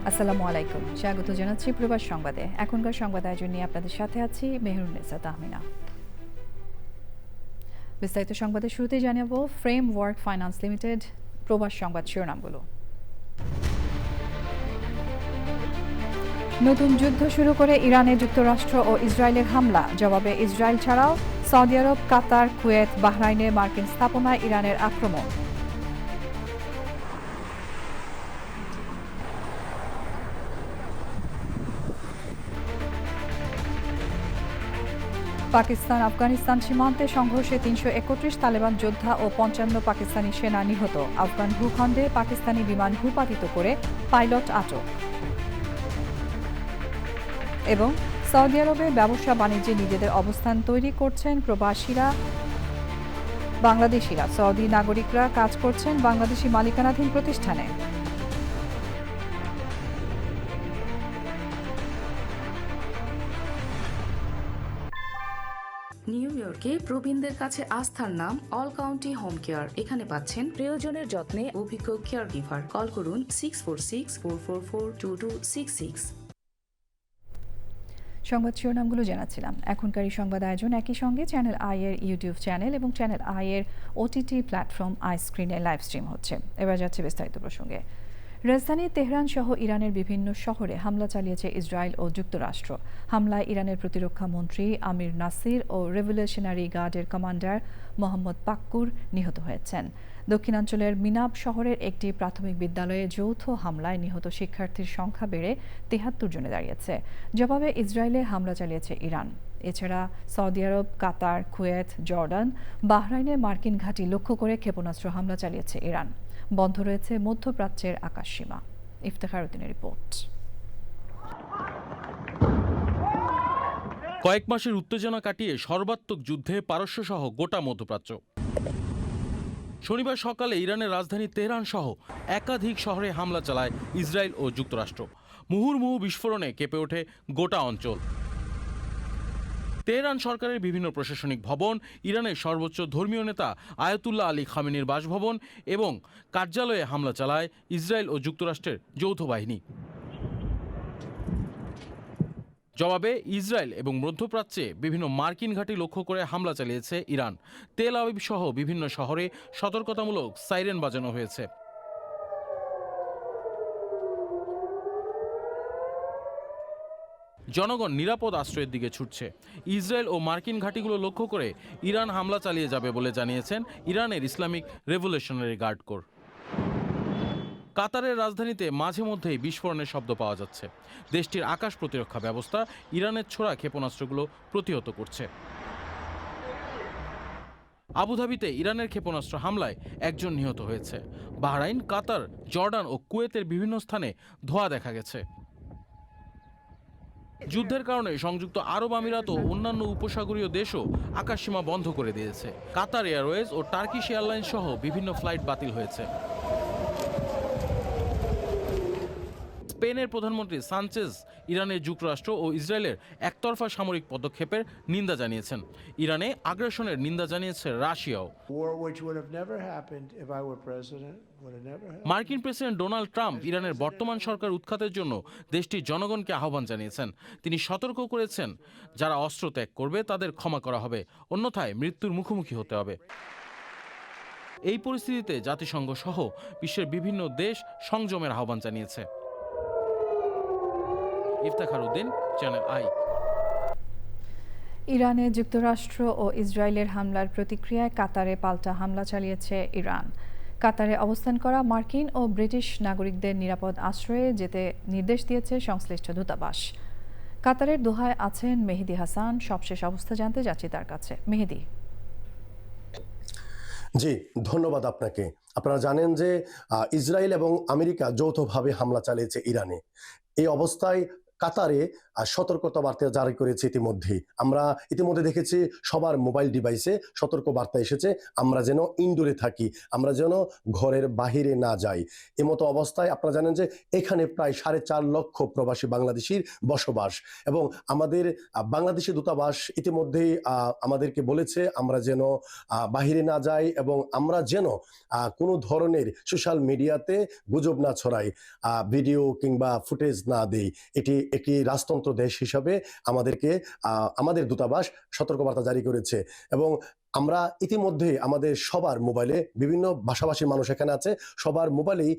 আসসালামু আলাইকুম, স্বাগত জানাচ্ছি প্রবাস সংবাদে। এখনকার সংবাদ আয়োজন নিয়ে আপনাদের সাথে আছি মেহরুন্নেসা তাহমিনা। বিস্তারিত সংবাদের শুরুতেই জানাবো ফ্রেমওয়ার্ক ফাইন্যান্স লিমিটেড প্রবাস সংবাদ শিরোনামগুলো। নতুন যুদ্ধ শুরু করে ইরানে যুক্তরাষ্ট্র ও ইসরায়েলের হামলা, জবাবে ইসরায়েল ছাড়াও সৌদি আরব, কাতার, কুয়েত, বাহরাইনে মার্কিন স্থাপনায় ইরানের আক্রমণ। পাকিস্তান আফগানিস্তান সীমান্তে সংঘর্ষে ৩৩১ তালেবান যোদ্ধা ও ৫৫ পাকিস্তানি সেনা নিহত। আফগান ভূখণ্ডে পাকিস্তানি বিমান ভূপাতিত করে পাইলট আটক। এবং সৌদি আরবে ব্যবসা বাণিজ্যে নিজেদের অবস্থান তৈরি করছেন বাংলাদেশিরা। সৌদি নাগরিকরা কাজ করছেন বাংলাদেশি মালিকানাধীন প্রতিষ্ঠানে। নিউ ইয়র্কে প্রবীণদের কাছে আস্থার নাম অল কাউন্টি হোম কেয়ার। এখানে পাচ্ছেন প্রিয়জনের যত্নে অভিজ্ঞ কেয়ার গিভার। কল করুন 646-444-2266। সংবাদ শিরোনামগুলো জানাচ্ছিলাম। এখনকার এই সংবাদ আয়োজন একই সঙ্গে চ্যানেল আই এর ইউটিউব চ্যানেল এবং চ্যানেল আই এর ওটিটি প্ল্যাটফর্ম আই স্ক্রিনে লাইভ স্ট্রিম হচ্ছে। এবার যাচ্ছে বিস্তারিত প্রসঙ্গে। রাজধানী তেহরান সহ ইরানের বিভিন্ন শহরে হামলা চালিয়েছে ইসরায়েল ও যুক্তরাষ্ট্র। হামলায় ইরানের প্রতিরক্ষা মন্ত্রী আমির নাসির ও রেভলিউশনারি গার্ডের কমান্ডার মোহাম্মদ পাক্কুর নিহত হয়েছেন। দক্ষিণাঞ্চলের মিনাব শহরের একটি প্রাথমিক বিদ্যালয়ে যৌথ হামলায় নিহত শিক্ষার্থীর সংখ্যা বেড়ে ৭৩ জনে দাঁড়িয়েছে। জবাবে ইসরায়েলে হামলা চালিয়েছে ইরান। এছাড়া সৌদি আরব, কাতার, কুয়েত, জর্ডান, বাহরাইনে মার্কিন ঘাঁটি লক্ষ্য করে ক্ষেপণাস্ত্র হামলা চালিয়েছে ইরান। বন্ধ রয়েছে মধ্যপ্রাচ্যের আকাশসীমা। ইফতেখার উদ্দিনের রিপোর্ট। কয়েক মাসের উত্তেজনা কাটিয়ে সর্বাত্মক যুদ্ধে পারস্য সহ গোটা মধ্যপ্রাচ্য। শনিবার সকালে ইরানের রাজধানী তেহরান সহ একাধিক শহরে হামলা চালায় ইসরায়েল ও যুক্তরাষ্ট্র। মুহুর্মুহু বিস্ফোরণে কেঁপে ওঠে গোটা অঞ্চল। তেহরান সরকারের বিভিন্ন প্রশাসনিক ভবন, ইরানের সর্বোচ্চ ধর্মীয় নেতা আয়াতুল্লাহ আলী খামেনির বাসভবন এবং কার্যালয়ে হামলা চালায় ইসরায়েল ও যুক্তরাষ্ট্রের যৌথ বাহিনী। জবাবে ইসরায়েল এবং মধ্যপ্রাচ্যে বিভিন্ন মার্কিন ঘাঁটি লক্ষ্য করে হামলা চালিয়েছে ইরান। তেল আবিব সহ বিভিন্ন শহরে সতর্কতামূলক সাইরেন বাজানো হয়েছে। জনগণ নিরাপদ আশ্রয়ের দিকে ছুটছে। ইসরায়েল ও মার্কিন ঘাঁটিগুলো লক্ষ্য করে ইরান হামলা চালিয়ে যাবে বলে জানিয়েছেন ইরানের ইসলামিক রেভলিউশনারি গার্ড কোর। কাতারের রাজধানীতে মাঝে মধ্যেই বিস্ফোরণের শব্দ পাওয়া যাচ্ছে। দেশটির আকাশ প্রতিরক্ষা ব্যবস্থা ইরানের ছোড়া ক্ষেপণাস্ত্রগুলো প্রতিহত করছে। আবুধাবিতে ইরানের ক্ষেপণাস্ত্র হামলায় একজন নিহত হয়েছে। বাহরাইন, কাতার, জর্ডান ও কুয়েতের বিভিন্ন স্থানে ধোঁয়া দেখা গেছে। যুদ্ধের কারণে সংযুক্ত আরব আমিরাত ও অন্যান্য উপসাগরীয় দেশও আকাশসীমা বন্ধ করে দিয়েছে। কাতার এয়ারওয়েজ ও টার্কিশ এয়ারলাইন্স সহ বিভিন্ন ফ্লাইট বাতিল হয়েছে। স্পেনের প্রধানমন্ত্রী সানচেজ ইরানের যুক্তরাষ্ট্র ও ইসরায়েলের একতরফা সামরিক পদক্ষেপের নিন্দা জানিয়েছেন। ইরানে আগ্রাসনের নিন্দা জানিয়েছে রাশিয়াও। মার্কিন প্রেসিডেন্ট ডোনাল্ড ট্রাম্প ইরানের বর্তমান সরকার উৎখাতের জন্য দেশটির জনগণকে আহ্বান জানিয়েছেন। তিনি সতর্ক করেছেন, যারা অস্ত্র ত্যাগ করবে তাদের ক্ষমা করা হবে, অন্যথায় মৃত্যুর মুখোমুখি হতে হবে। এই পরিস্থিতিতে জাতিসংঘ সহ বিশ্বের বিভিন্ন দেশ সংযমের আহ্বান জানিয়েছে। Iftekhar Uddin, channel I. ইরানে যুক্তরাষ্ট্র ও ইসরায়েলের হামলার প্রতিক্রিয়ায় কাতারে পাল্টা হামলা চালিয়েছে ইরান। কাতারে অবস্থান করা মার্কিন ও ব্রিটিশ নাগরিকদের নিরাপদ আশ্রয়ে যেতে নির্দেশ দিয়েছে সংশ্লিষ্ট দূতাবাস। কাতারের দোহায় আছেন মেহেদি হাসান। সবশেষ অবস্থা জানতে যাচ্ছি তার কাছে। মেহেদি। জি, ধন্যবাদ আপনাকে। আপনারা জানেন যে ইসরায়েল এবং আমেরিকা যৌথভাবে হামলা চালিয়েছে ইরানে। এই অবস্থায় কাতারে সতর্কতা বার্তা জারি করেছে ইতিমধ্যেই। আমরা ইতিমধ্যে দেখেছি সবার মোবাইল ডিভাইসে সতর্ক বার্তা এসেছে, আমরা যেন ইনডোরে থাকি, আমরা যেন ঘরের বাহিরে না যাই। এমতো অবস্থায় আপনারা জানেন যে এখানে প্রায় 4.5 লক্ষ প্রবাসী বাংলাদেশির বসবাস, এবং আমাদের বাংলাদেশি দূতাবাস ইতিমধ্যেই আমাদেরকে বলেছে আমরা যেন বাহিরে না যাই, এবং আমরা যেন কোনো ধরনের সোশ্যাল মিডিয়াতে গুজব না ছড়াই, ভিডিও কিংবা ফুটেজ না দেই। এটি একটি রাজতন্ত্র দেশ হিসাবে আমাদের দূতাবাস সতর্কবার্তা জারি করেছে, এবং আমরা ইতিমধ্যে আমাদের সবার মোবাইলে, বিভিন্ন ভাষাভাষীর মানুষ এখানে আছে, সবার মোবাইলেই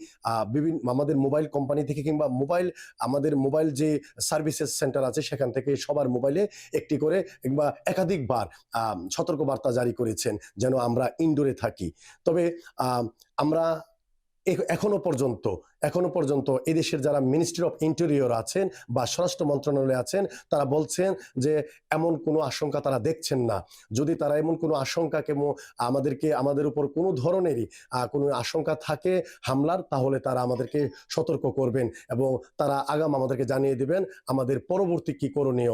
আমাদের মোবাইল কোম্পানি থেকে কিংবা আমাদের মোবাইল যে সার্ভিসেস সেন্টার আছে সেখান থেকে সবার মোবাইলে একটি করে কিংবা একাধিকবার সতর্কবার্তা জারি করেছেন যেন আমরা ইনডোরে থাকি। তবে আমরা এখনো পর্যন্ত এদেশের যারা মিনিস্ট্রি অফ ইন্টেরিয়র আছেন বা স্বরাষ্ট্র মন্ত্রণালয়ে আছেন, তারা বলছেন যে এমন কোনো আশঙ্কা তারা দেখছেন না। যদি তারা এমন কোনো আশঙ্কা আমাদের উপর কোনো ধরনেরই কোনো আশঙ্কা থাকে হামলার, তাহলে তারা আমাদেরকে সতর্ক করবেন এবং তারা আমাদেরকে জানিয়ে দেবেন আমাদের পরবর্তী কি করণীয়।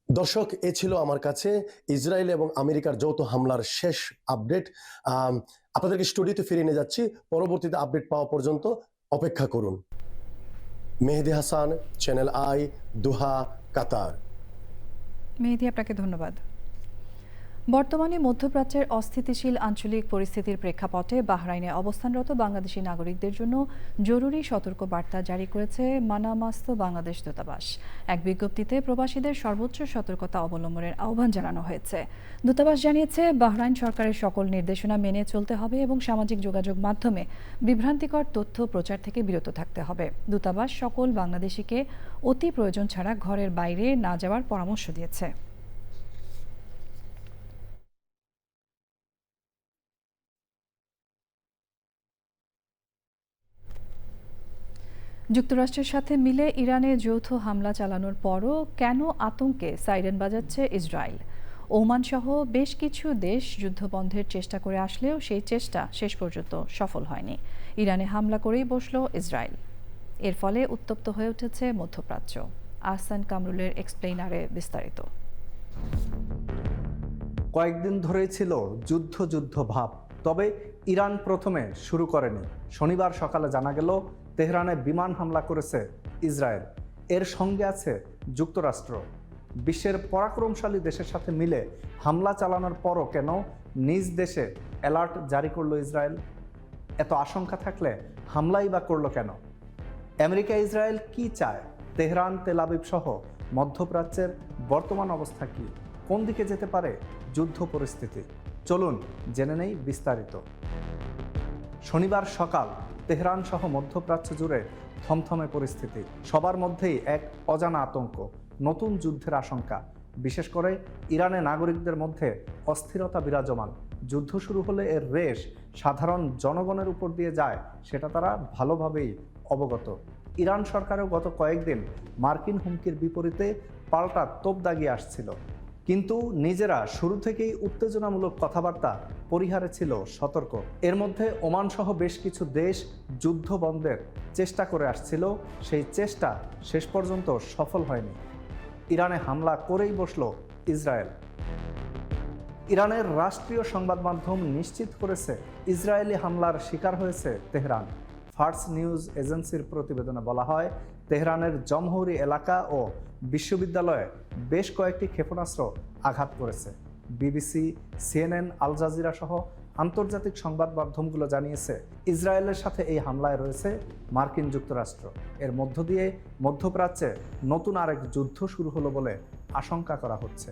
দর্শক, এ ছিল আমার কাছে ইসরায়েল এবং আমেরিকার যৌথ হামলার শেষ আপডেট। আপনাদেরকে স্টুডিওতে ফিরিয়ে নিয়ে যাচ্ছি। পরবর্তীতে আপডেট পাওয়া পর্যন্ত অপেক্ষা করুন। মেহেদি হাসান, চ্যানেল আই, দোহা, কাতার। মেহেদি, আপনাকে ধন্যবাদ। বর্তমানে মধ্যপ্রাচ্যের অস্থিতিশীল আঞ্চলিক পরিস্থিতির প্রেক্ষাপটে বাহরাইনে অবস্থানরত বাংলাদেশি নাগরিকদের জন্য জরুরি সতর্ক বার্তা জারি করেছে মানামাস্ত বাংলাদেশ দূতাবাস। এক বিজ্ঞপ্তিতে প্রবাসীদের সর্বোচ্চ সতর্কতা অবলম্বনের আহ্বান জানানো হয়েছে। দূতাবাস জানিয়েছে, বাহরাইন সরকারের সকল নির্দেশনা মেনে চলতে হবে এবং সামাজিক যোগাযোগ মাধ্যমে বিভ্রান্তিকর তথ্য প্রচার থেকে বিরত থাকতে হবে। দূতাবাস সকল বাংলাদেশিকে অতি প্রয়োজন ছাড়া ঘরের বাইরে না যাওয়ার পরামর্শ দিয়েছে। যুক্তরাষ্ট্রের সাথে মিলে ইরানে যৌথ হামলা চালানোর পরও কেন আতঙ্কে সাইরেন বাজাচ্ছে ইসরায়েল? ওমান সহ বেশ কিছু দেশ যুদ্ধবন্ধের চেষ্টা করে আসলেও সেই চেষ্টা শেষ পর্যন্ত সফল হয়নি। ইরানে হামলা করেই বসল ইসরায়েল। এর ফলে উত্তপ্ত হয়ে উঠেছে মধ্যপ্রাচ্য। আহসান কামরুলের এক্সপ্লেইনারে বিস্তারিত। কয়েকদিন ধরেই ছিল যুদ্ধ ভাব, তবে ইরান প্রথমে শুরু করেনি। শনিবার সকালে জানা গেল তেহরানে বিমান হামলা করেছে ইসরায়েল। এর সঙ্গে আছে যুক্তরাষ্ট্র। বিশ্বের পরাক্রমশালী দেশের সাথে মিলে হামলা চালানোর পরও কেন নিজ দেশে অ্যালার্ট জারি করলো ইসরায়েল? এত আশঙ্কা থাকলে হামলাই বা করলো কেন? আমেরিকা ইসরায়েল কি চায়? তেহরান, তেল আবিব সহ মধ্যপ্রাচ্যের বর্তমান অবস্থা কি? কোন দিকে যেতে পারে যুদ্ধ পরিস্থিতি? চলুন জেনে নেই বিস্তারিত। শনিবার সকাল তেহরান সহ মধ্যপ্রাচ্য জুড়ে থমথমে পরিস্থিতি। সবার মধ্যেই এক অজানা আতঙ্ক, নতুন যুদ্ধের আশঙ্কা। বিশেষ করে ইরানে নাগরিকদের মধ্যে অস্থিরতা বিরাজমান। যুদ্ধ শুরু হলে এর রেশ সাধারণ জনগণের উপর দিয়ে যায়, সেটা তারা ভালোভাবেই অবগত। ইরান সরকারও গত কয়েকদিন মার্কিন হুমকির বিপরীতে পাল্টা তোপ দাগিয়ে আসছিল, কিন্তু নিজেরা শুরু থেকেই উত্তেজনামূলক কথাবার্তা পরিহারে ছিল সতর্ক। এর মধ্যে ওমান সহ বেশ কিছু দেশ যুদ্ধ বন্ধের চেষ্টা করে আসছিল, সেই চেষ্টা শেষ পর্যন্ত সফল হয়নি। ইরানে হামলা করেই বসল ইসরায়েল। ইরানের রাষ্ট্রীয় সংবাদ মাধ্যম নিশ্চিত করেছে ইসরায়েলি হামলার শিকার হয়েছে তেহরান। ফার্স নিউজ এজেন্সির প্রতিবেদনে বলা হয়, তেহরানের জমহরি এলাকা ও বিশ্ববিদ্যালয়ে বেশ কয়েকটি ক্ষেপণাস্ত্র আঘাত করেছে। বিবিসি, সিএনএন, আল জাজিরা সহ আন্তর্জাতিক সংবাদ মাধ্যমগুলো জানিয়েছে ইসরায়েলের সাথে এই হামলায় রয়েছে মার্কিন যুক্তরাষ্ট্র। এর মধ্য দিয়ে মধ্যপ্রাচ্যে নতুন আরেক যুদ্ধ শুরু হলো বলে আশঙ্কা করা হচ্ছে।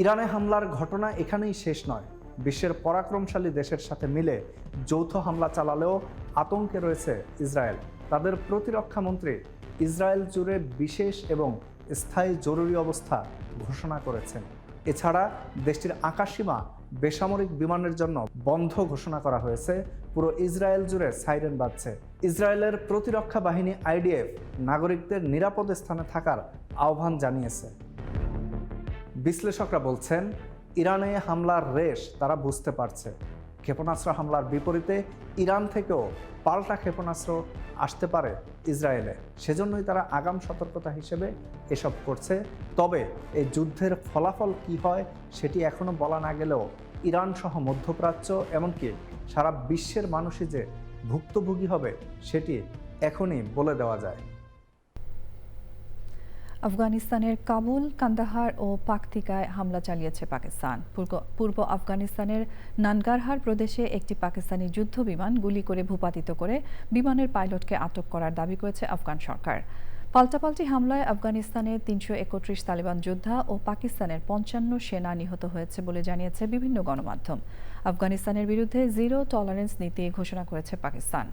ইরানে হামলার ঘটনা এখানেই শেষ নয়। বিশ্বের পরাক্রমশালী দেশের সাথে মিলে যৌথ হামলা চালালেও আতঙ্কে রয়েছে ইসরায়েল। তাদের প্রতিরক্ষা মন্ত্রী ইসরায়েল জুড়ে বিশেষ এবং স্থায়ী জরুরি অবস্থা ঘোষণা করেছেন। এছাড়া দেশটির আকাশসীমা বেসামরিক বিমানের জন্য বন্ধ ঘোষণা করা হয়েছে। পুরো ইসরায়েল জুড়ে সাইরেন বাজছে। ইসরায়েলের প্রতিরক্ষা বাহিনী আইডিএফ নাগরিকদের নিরাপদ স্থানে থাকার আহ্বান জানিয়েছে। বিশ্লেষকরা বলছেন, ইরানে হামলার রেশ তারা বুঝতে পারছে। ক্ষেপণাস্ত্র হামলার বিপরীতে ইরান থেকেও পাল্টা ক্ষেপণাস্ত্র আসতে পারে ইসরায়েলে। সেজন্যই তারা আগাম সতর্কতা হিসেবে এসব করছে। তবে এই যুদ্ধের ফলাফল কি হয় সেটি এখনও বলা না গেলেও ইরান সহ মধ্যপ্রাচ্য এমনকি সারা বিশ্বের মানুষই যে ভুক্তভোগী হবে সেটি এখনই বলে দেওয়া যায়। আফগানিস্তানের কাবুল, কান্দাহার ও পাকতিকায় হামলা চালিয়েছে পাকিস্তান। পূর্ব আফগানিস্তানের নানগারহার প্রদেশে একটি পাকিস্তানি যুদ্ধ বিমান গুলি করে ভূপাতিত করে বিমানের পাইলটকে আটক করার দাবি করেছে আফগান সরকার। পাল্টাপাল্টি হামলায় আফগানিস্তানের ৩৩১ তালেবান যোদ্ধা ও পাকিস্তানের ৫৫ সেনা নিহত হয়েছে বলে জানিয়েছে বিভিন্ন গণমাধ্যম। আফগানিস্তানের বিরুদ্ধে জিরো টলারেন্স নীতি ঘোষণা করেছে পাকিস্তান।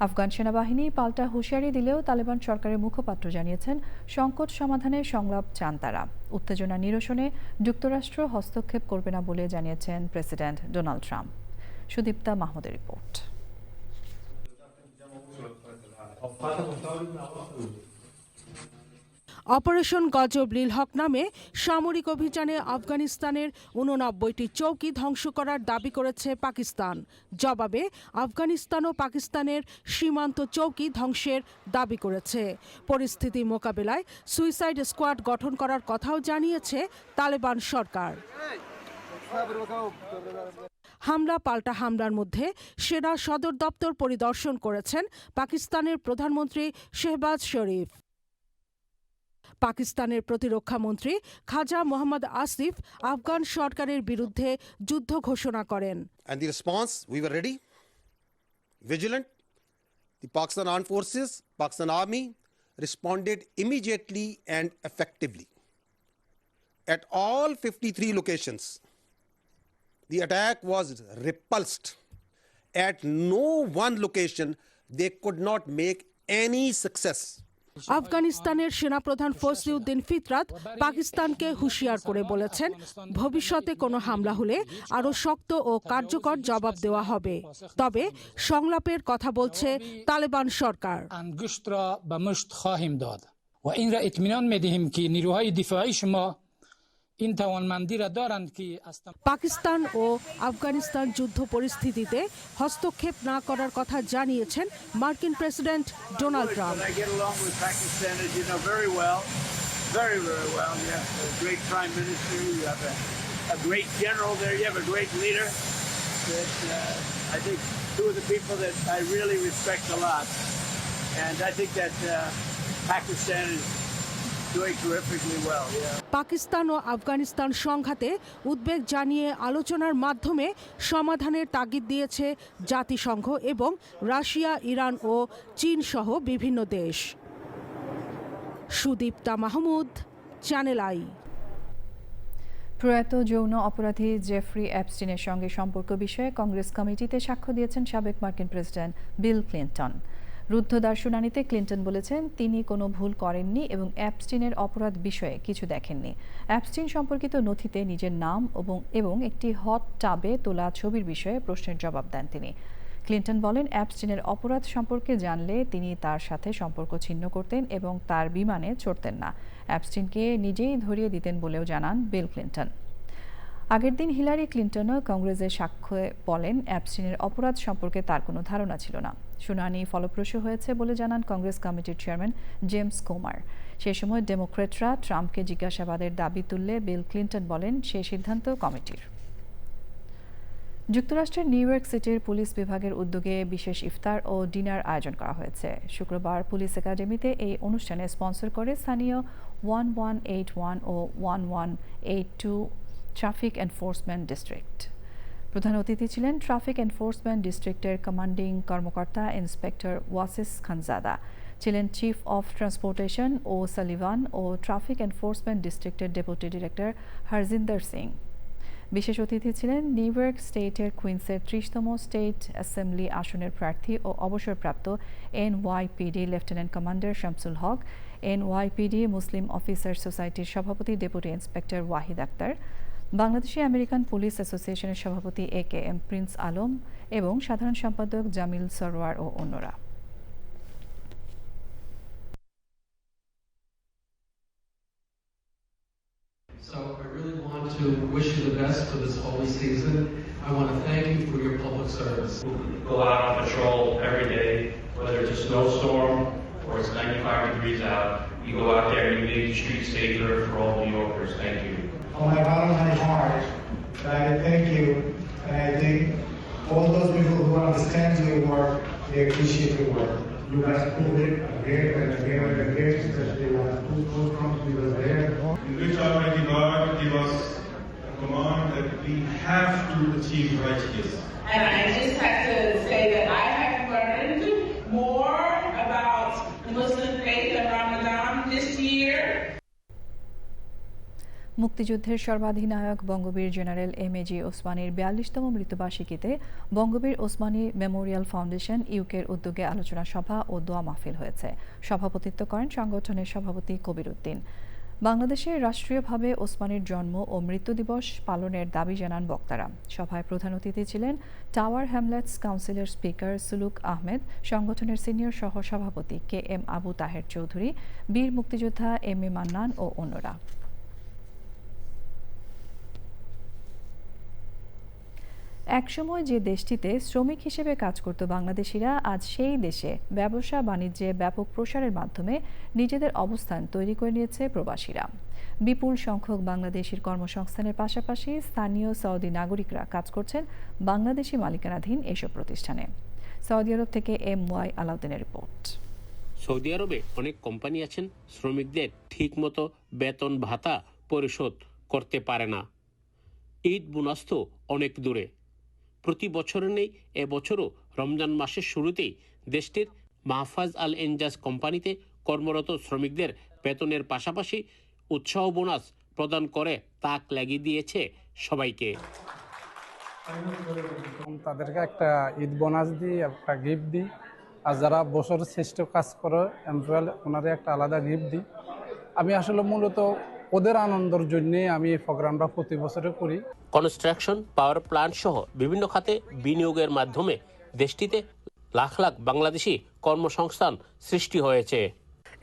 আফগান সেনাবাহিনী পাল্টা হুঁশিয়ারি দিলেও তালেবান সরকারের মুখপাত্র জানিয়েছেন সংকট সমাধানে সংলাপ চান তারা। উত্তেজনা নিরসনে যুক্তরাষ্ট্র হস্তক্ষেপ করবে না বলে জানিয়েছেন প্রেসিডেন্ট ডোনাল্ড ট্রাম্প। সুদীপ্তা মাহমুদের রিপোর্ট। অপারেশন গজব লিল হক নামে সামরিক অভিযানে আফগানিস্তানের ৮৯টি চৌকি ধ্বংস করার দাবি করেছে পাকিস্তান। জবাবে আফগানিস্তান ও পাকিস্তানের সীমান্ত চৌকি ধ্বংসের দাবি করেছে। পরিস্থিতি মোকাবেলায় সুইসাইড স্কোয়াড গঠন করার কথাও জানিয়েছে তালেবান সরকার। হামলা পাল্টা হামলার মধ্যে সেনা সদর দপ্তর পরিদর্শন করেছেন পাকিস্তানের প্রধানমন্ত্রী শেহবাজ শরীফ। পাকিস্তানের প্রতিরক্ষা মন্ত্রী খাজা মোহাম্মদ আসিফ আফগান সরকারের বিরুদ্ধে যুদ্ধ ঘোষণা করেন। And the response, we were ready, vigilant. The Pakistan Armed Forces, Pakistan Army responded immediately and effectively. At all 53 locations, the attack was repulsed. At no one location, they could not make any success. আফগানিস্তানের সেনাপ্রধান ফজলুদ্দিন ফিতরাত পাকিস্তানকে হুঁশিয়ার করে বলেছেন, ভবিষ্যতে কোনো হামলা হলে আরও শক্ত ও কার্যকর জবাব দেওয়া হবে। তবে সংলাপের কথা বলছে তালেবান সরকার। পাকিস্তান ও আফগানিস্তান যুদ্ধ পরিস্থিতিতে হস্তক্ষেপ না করার কথা জানিয়েছেন মার্কিন প্রেসিডেন্ট ডোনাল্ড ট্রাম্প। পাকিস্তান ও আফগানিস্তান সংঘাতে উদ্বেগ জানিয়ে আলোচনার মাধ্যমে সমাধানের তাগিদ দিয়েছে জাতিসংঘ এবং রাশিয়া, ইরান ও চীন সহ বিভিন্ন দেশ। Sudipta Mahmud, channel I. প্রয়াত যৌন অপরাধী জেফ্রি অ্যাপস্টিনের সঙ্গে সম্পর্ক বিষয়ে কংগ্রেস কমিটিতে সাক্ষ্য দিয়েছেন সাবেক মার্কিন প্রেসিডেন্ট বিল ক্লিন্টন। রুদ্ধদ্বার শুনানিতে ক্লিন্টন বলেছেন তিনি কোনো ভুল করেননি এবং অ্যাপস্টিনের অপরাধ বিষয়ে কিছু দেখেননি। অ্যাপস্টিন সম্পর্কিত নথিতে নিজের নাম এবং একটি হট টাবে তোলা ছবির বিষয়ে প্রশ্নের জবাব দেন তিনি। ক্লিন্টন বলেন, অ্যাপস্টিনের অপরাধ সম্পর্কে জানলে তিনি তার সাথে সম্পর্ক ছিন্ন করতেন এবং তার বিমানে চড়তেন না। অ্যাপস্টিনকে নিজেই ধরিয়ে দিতেন বলেও জানান বিল ক্লিন্টন। আগের দিন হিলারি ক্লিন্টনও কংগ্রেসের সাক্ষ্যে বলেন অ্যাপস্টিনের অপরাধ সম্পর্কে তার কোনো ধারণা ছিল না। শুনানি ফলপ্রসূ হয়েছে বলে জানান কংগ্রেস কমিটির চেয়ারম্যান জেমস কোমার। সে সময় ডেমোক্র্যাটরা ট্রাম্পকে জিজ্ঞাসাবাদের দাবি তুললে বিল ক্লিন্টন বলেন সে সিদ্ধান্ত কমিটির। যুক্তরাষ্ট্রের নিউ ইয়র্ক সিটির পুলিশ বিভাগের উদ্যোগে বিশেষ ইফতার ও ডিনার আয়োজন করা হয়েছে। শুক্রবার পুলিশ একাডেমিতে এই অনুষ্ঠানে স্পন্সর করে স্থানীয় 1181 ও 1182 ট্রাফিক এনফোর্সমেন্ট ডিস্ট্রিক্ট। প্রধান অতিথি ছিলেন ট্রাফিক এনফোর্সমেন্ট ডিস্ট্রিক্টের কমান্ডিং কর্মকর্তা ইন্সপেক্টর ওয়াসিস খানজাদা, ছিলেন চিফ অফ ট্রান্সপোর্টেশন ও সালিভান ও ট্রাফিক এনফোর্সমেন্ট ডিস্ট্রিক্টের ডেপুটি ডিরেক্টর হরজিন্দর সিং। বিশেষ অতিথি ছিলেন নিউ ইয়র্ক স্টেটের কুইন্সের 30তম স্টেট অ্যাসেম্বলি আসনের প্রার্থী ও অবসরপ্রাপ্ত NYPD lieutenant commander Shamsul Haque, NYPD Muslim officer সোসাইটির সভাপতি deputy inspector Wahid Akhtar, Bangladeshi American police অ্যাসোসিয়েশনের সভাপতি AKM প্রিন্স আলম এবং সাধারণ সম্পাদক জামিল সরওয়ার ও অন্যরা। So I really want to wish you the best for this holy season. I want to thank you for your public service. Go out on patrol every day, whether it's a snowstorm or it's 95 degrees out. You go out there and you make the streets safer for all New Yorkers. Thank you. From my bottom of my heart, I thank you, and I think all those people who understand your work, they appreciate your work. You guys proved it again and again and again, especially when two companies were there. In which Almighty God give us a command that we have to achieve righteousness. And I just have to say that I have learned more about Muslim faith and Ramadan this year. মুক্তিযুদ্ধের সর্বাধিনায়ক বঙ্গবীর general M A G. ওসমানীর ৪২তম মৃত্যুবার্ষিকীতে বঙ্গবীর Osmani memorial foundation ইউকের উদ্যোগে আলোচনা সভা ও দোয়া মাহফিল হয়েছে। সভাপতিত্ব করেন সংগঠনের সভাপতি কবির উদ্দিন। বাংলাদেশে রাষ্ট্রীয়ভাবে ওসমানীর জন্ম ও মৃত্যু দিবস পালনের দাবি জানান বক্তারা। সভায় প্রধান অতিথি ছিলেন টাওয়ার হ্যামলেটস কাউন্সিলের স্পিকার সুলুক আহমেদ, সংগঠনের সিনিয়র সহ সভাপতি কে.এম. আবু তাহের চৌধুরী, বীর মুক্তিযোদ্ধা এম.এ. মান্নান ও অন্যরা। একসময় যে দেশটিতে শ্রমিক হিসেবে কাজ করত বাংলাদেশিরা, আজ সেই দেশে ব্যবসা বাণিজ্যে ব্যাপক প্রসারের মাধ্যমে নিজেদের অবস্থান তৈরি করে নিয়েছে প্রবাসীরা। বিপুল সংখ্যক বাংলাদেশির কর্মসংস্থানের পাশাপাশি স্থানীয় সৌদি নাগরিকরা কাজ করছেন বাংলাদেশি মালিকানাধীন এসব প্রতিষ্ঠানে। সৌদি আরব থেকে এম.ওয়াই আলাউদ্দিনের রিপোর্ট। সৌদি আরবে অনেক কোম্পানি আছেন শ্রমিকদের ঠিকমতো বেতন ভাতা পরিশোধ করতে পারে না। ঈদ বোনাস তো অনেক দূরে। প্রতি বছরের নেই এবছরও রমজান মাসের শুরুতেই দেশটির মাহফাজ আল এনজাজ কোম্পানিতে কর্মরত শ্রমিকদের বেতনের পাশাপাশি উৎসাহ বোনাস প্রদান করে তাক লাগিয়ে দিয়েছে সবাইকে। তাদেরকে একটা ঈদ বোনাস দিই, একটা গিফট দিই, আর যারা বছর শ্রেষ্ঠ কাজ করে এমপ্লয়ার ওনারে একটা আলাদা গিফট দিই। আমি আসলে মূলত ওদের আনন্দের জন্যে আমি এই প্রোগ্রামটা প্রতি বছরে করি। কনস্ট্রাকশন, পাওয়ার প্ল্যান্ট সহ বিভিন্ন খাতে বিনিয়োগের মাধ্যমে দেশটিতে লাখ লাখ বাংলাদেশি কর্মসংস্থান সৃষ্টি হয়েছে।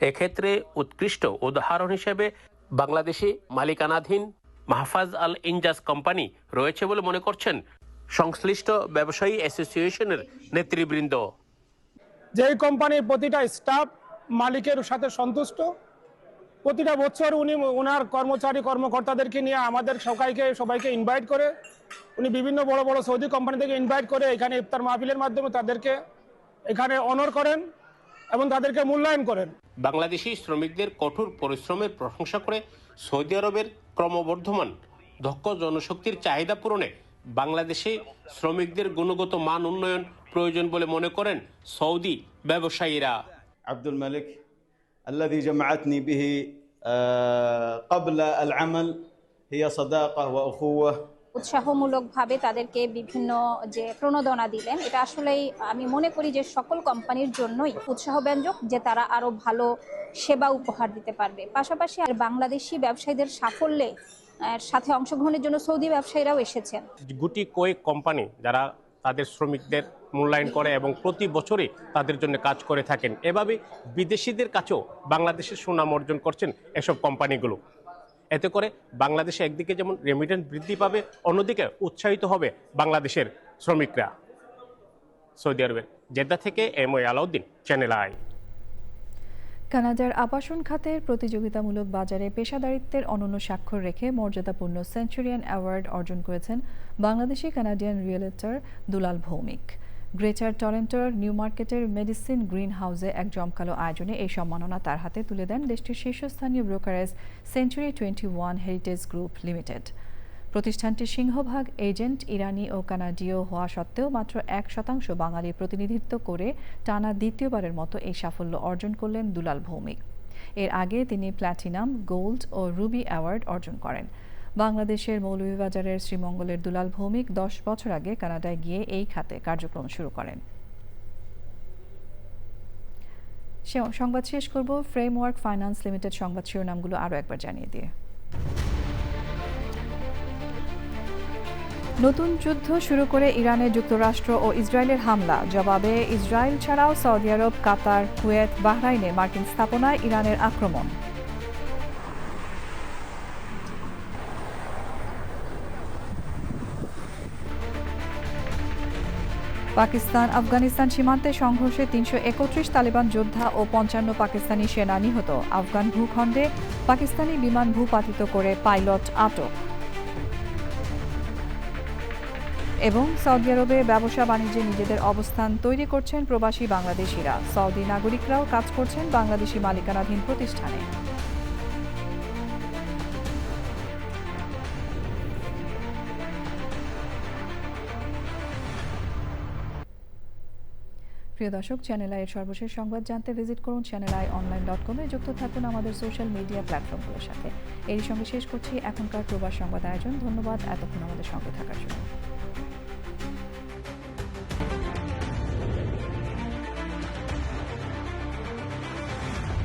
এক্ষেত্রে উৎকৃষ্ট উদাহরণ হিসেবে বাংলাদেশি মালিকানাধীন মাহফাজ আল ইনজাজ কোম্পানি রয়েছে বলে মনে করছেন সংশ্লিষ্ট ব্যবসায়ী অ্যাসোসিয়েশনের নেতৃবৃন্দ। যেই কোম্পানির প্রতিটা স্টাফ মালিকের সাথে সন্তুষ্ট, প্রতিটা বছর উনি ওনার কর্মচারী কর্মকর্তাদেরকে নিয়ে আমাদের সবাইকে ইনভাইট করে, উনি বিভিন্ন বড় বড় সৌদি কোম্পানি থেকে ইনভাইট করে এখানে ইফতার মাহফিলের মাধ্যমে তাদেরকে এখানে অনার করেন এবং তাদেরকে মূল্যায়ন করেন। বাংলাদেশি শ্রমিকদের কঠোর পরিশ্রমের প্রশংসা করে সৌদি আরবের ক্রমবর্ধমান দক্ষ জনশক্তির চাহিদা পূরণে বাংলাদেশি শ্রমিকদের গুণগত মান উন্নয়ন প্রয়োজন বলে মনে করেন সৌদি ব্যবসায়ীরা। আব্দুল মালিক الذي جمعتني به قبل العمل هي صداقة وأخوة। উৎসাহমূলকভাবে তাদেরকে বিভিন্ন যে প্রণোদনা দিলেন, এটা আসলেই আমি মনে করি যে সকল কোম্পানির জন্যই উৎসাহব্যঞ্জক, যে তারা আরো ভালো সেবা উপহার দিতে পারবে। পাশাপাশি আর বাংলাদেশি ব্যবসায়ীদের সাফল্যে সাথে অংশগ্রহণের জন্য সৌদি ব্যবসায়ীরাও এসেছেন। গুটি কয়েক কোম্পানি যারা তাদের শ্রমিকদের মূল্যায়ন করে এবং প্রতি বছরই তাদের জন্য কাজ করে থাকেন। এভাবে বিদেশিদের কাছেও বাংলাদেশের সুনাম অর্জন করছেন এসব কোম্পানিগুলো। এতে করে বাংলাদেশে একদিকে যেমন রেমিটেন্স বৃদ্ধি পাবে, অন্যদিকে উৎসাহিত হবে বাংলাদেশের শ্রমিকরা। সৌদি আরবের জেদ্দা থেকে এম.ওয়াই আলাউদ্দিন, চ্যানেল আই। কানাডার আবাসন খাতের প্রতিযোগিতামূলক বাজারে পেশাদারিত্বের অনন্য স্বাক্ষর রেখে মর্যাদাপূর্ণ সেঞ্চুরিয়ান অ্যাওয়ার্ড অর্জন করেছেন বাংলাদেশি কানাডিয়ান রিয়েলটর দুলাল ভৌমিক। গ্রেটার টরন্টোর নিউ মার্কেটের মেডিসিন গ্রিন হাউসে এক জমকালো আয়োজনে এই সম্মাননা তার হাতে তুলে দেন দেশটির শীর্ষস্থানীয় brokerage century 21 heritage group limited. প্রতিষ্ঠানটির সিংহভাগ এজেন্ট ইরানি ও কানাডীয় হওয়া সত্ত্বেও মাত্র 1% বাঙালির প্রতিনিধিত্ব করে টানা দ্বিতীয়বারের মতো এই সাফল্য অর্জন করলেন দুলাল ভৌমিক। এর আগে তিনি প্ল্যাটিনাম, গোল্ড ও রুবি অ্যাওয়ার্ড অর্জন করেন। বাংলাদেশের মৌলভীবাজারের শ্রীমঙ্গলের দুলাল ভৌমিক 10 বছর আগে কানাডায় গিয়ে এই খাতে কার্যক্রম শুরু করেন। সংবাদ শেষ করব ফ্রেমওয়ার্ক ফাইন্যান্স লিমিটেড সংবাদ শিরোনামগুলো আরও একবার জানিয়ে দিয়ে। নতুন যুদ্ধ শুরু করে ইরানে যুক্তরাষ্ট্র ও ইসরায়েলের হামলা, জবাবে ইসরায়েল ছাড়াও সৌদি আরব, কাতার, কুয়েত, বাহরাইনে মার্কিন স্থাপনায় ইরানের আক্রমণ। পাকিস্তান আফগানিস্তান সীমান্তে সংঘর্ষে ৩৩১ তালেবান যোদ্ধা ও ৫৫ পাকিস্তানি সেনা নিহত। আফগান ভূখণ্ডে পাকিস্তানি বিমান ভূপাতিত করে পাইলট আটক। এবং সৌদি আরবে ব্যবসা বাণিজ্যে নিজেদের অবস্থান তৈরি করছেন প্রবাসী বাংলাদেশিরা। সৌদি নাগরিকরাও কাজ করছেন বাংলাদেশি মালিকানাধীন প্রতিষ্ঠানে। প্রিয় দর্শক, চ্যানেল আই এর সর্বশেষ সংবাদ জানতে ভিজিট করুন channelionline.com এ। যুক্ত থাকুন আমাদের সোশ্যাল মিডিয়া প্ল্যাটফর্মগুলোর সাথে। এরই সঙ্গে শেষ করছি এখনকার প্রবাস সংবাদ আয়োজন। ধন্যবাদ এতক্ষণ আমাদের সঙ্গে থাকার জন্য।